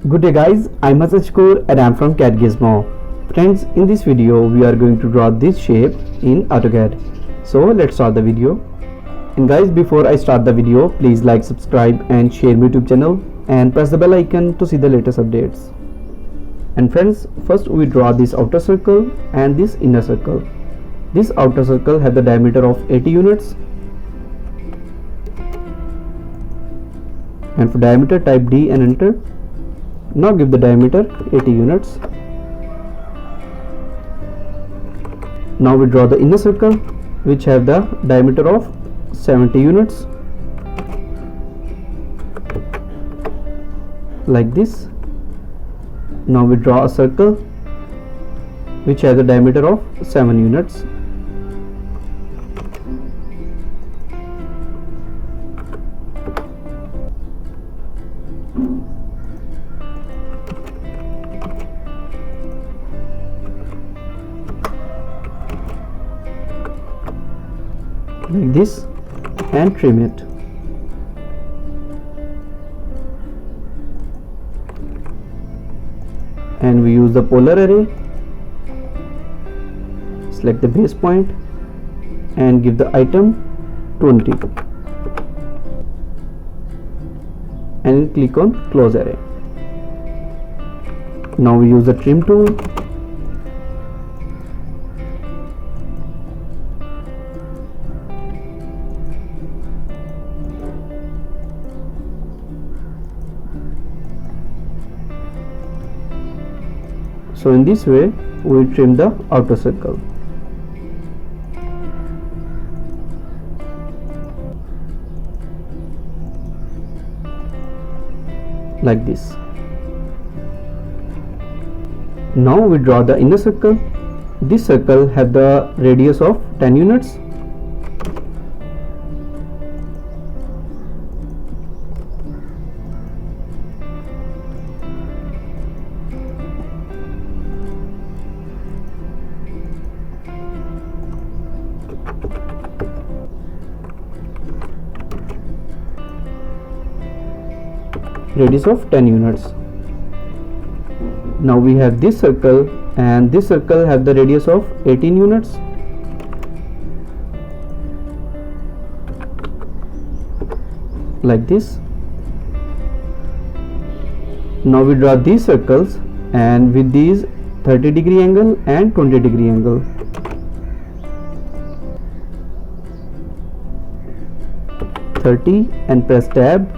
Good day guys, I'm Hassan Shakur and I'm from Cad Gizmo. Friends, in this video we are going to draw this shape in AutoCAD. So let's start the video. And guys, before I start the video, please like, subscribe and share my YouTube channel and press the bell icon to see the latest updates. And friends, first we draw this outer circle and this inner circle. This outer circle has the diameter of 80 units. And for diameter, type D and enter. Now give the diameter 80 units. Now we draw the inner circle which have the diameter of 70 units like this. Now we draw a circle which has a diameter of 7 units. Like this, and trim it. And we use the polar array. Select the base point and give the item 20 and click on close array. Now we use the trim tool. So in this way we trim the outer circle. Like this. Now we draw the inner circle. This circle has the radius of 10 units. Radius of 10 units. Now we have this circle and this circle have the radius of 18 units. Like this. Now we draw these circles and with these 30-degree angle and 20-degree angle. And press tab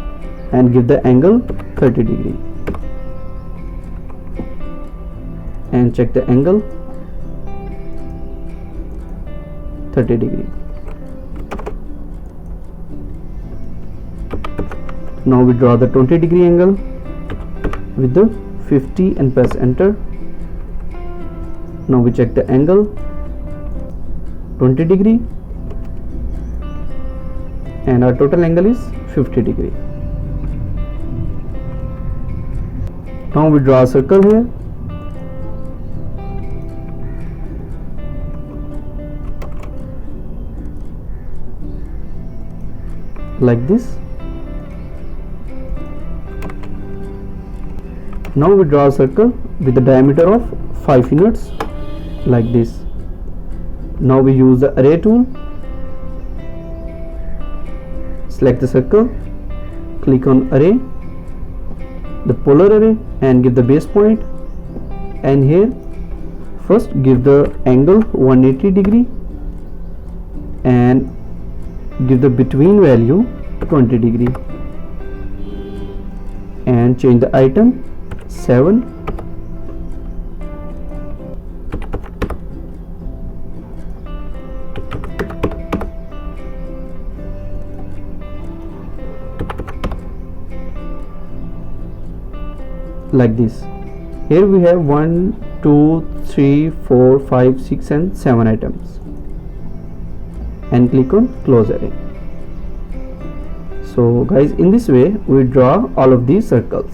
and give the angle 30 degree and check the angle 30 degree. Now we draw the 20-degree angle with the 50 and press enter. Now we check the angle 20 degree and our total angle is 50 degree. Now we draw a circle here. Like this. Now we draw a circle with a diameter of 5 units like this. Now we use the array tool. Select the circle, click on array, the polar array and give the base point, and here first give the angle 180 degree and give the between value 20 degree and change the item 7 like this. Here we have 1 2 3 4 5 6 and 7 items and click on close array. So guys, in this way we draw all of these circles.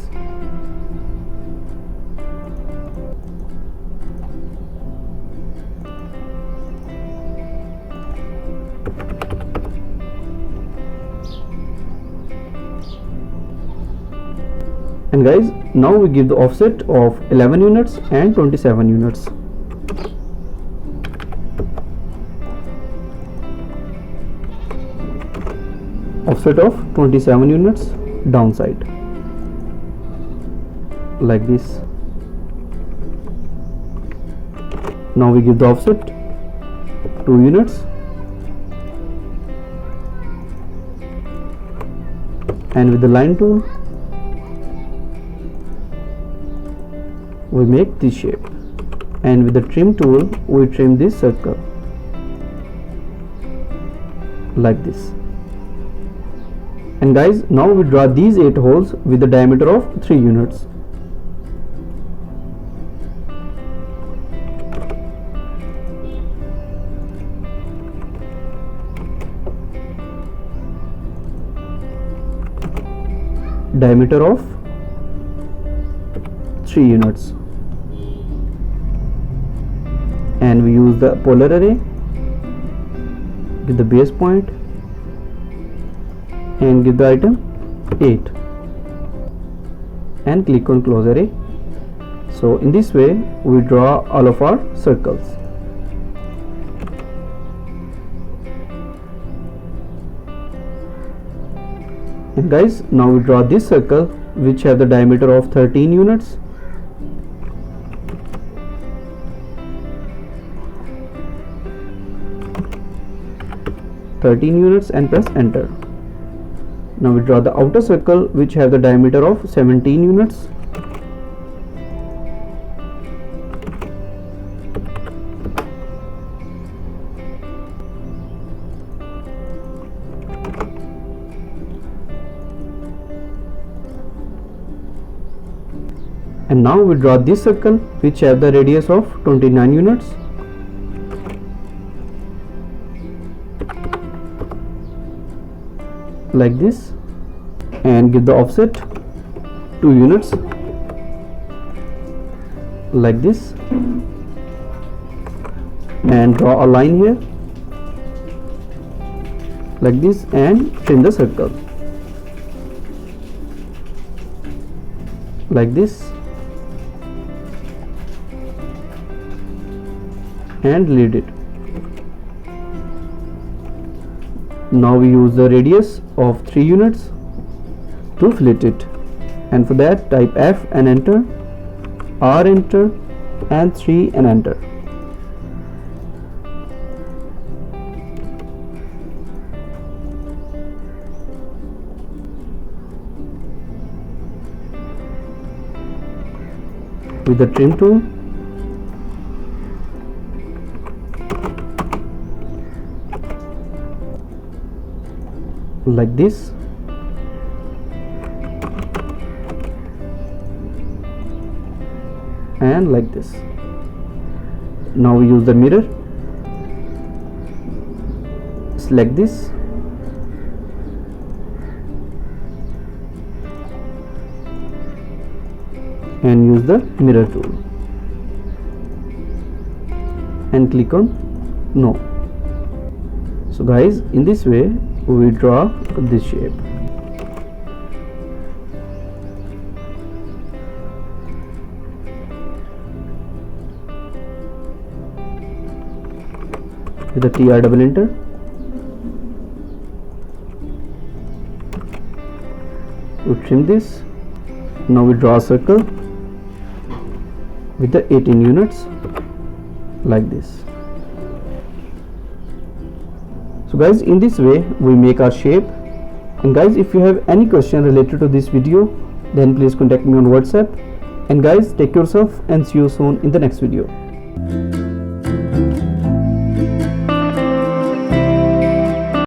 And guys, Now we give the offset of 11 units and 27 units. Offset of 27 units downside, like this. Now we give the offset 2 units and with the line tool we make this shape, and with the trim tool we trim this circle like this. And guys, now we draw these 8 holes with the diameter of 3 units. Diameter of 3 units, and we use the polar array with the base point and give the item 8 and click on close array. So in this way we draw all of our circles. And guys, now we draw this circle which have the diameter of 13 units. And press enter. Now we draw the outer circle which have the diameter of 17 units. And now we draw this circle which have the radius of 29 units. Like this, and give the offset 2 units like this, and draw a line here like this and trim the circle like this and lead it. Now we use the radius of 3 units to fillet it, and for that type F and enter, R enter, and 3 and enter. With the trim tool like this, and like this. Now we use the mirror, select this and use the mirror tool and click on no. So guys, in this way we draw this shape. With the TR double enter, we trim this. Now we draw a circle with the 18 units like this. So guys, in this way we make our shape. And guys, if you have any question related to this video, then please contact me on WhatsApp. And guys, take care of yourself and see you soon in the next video.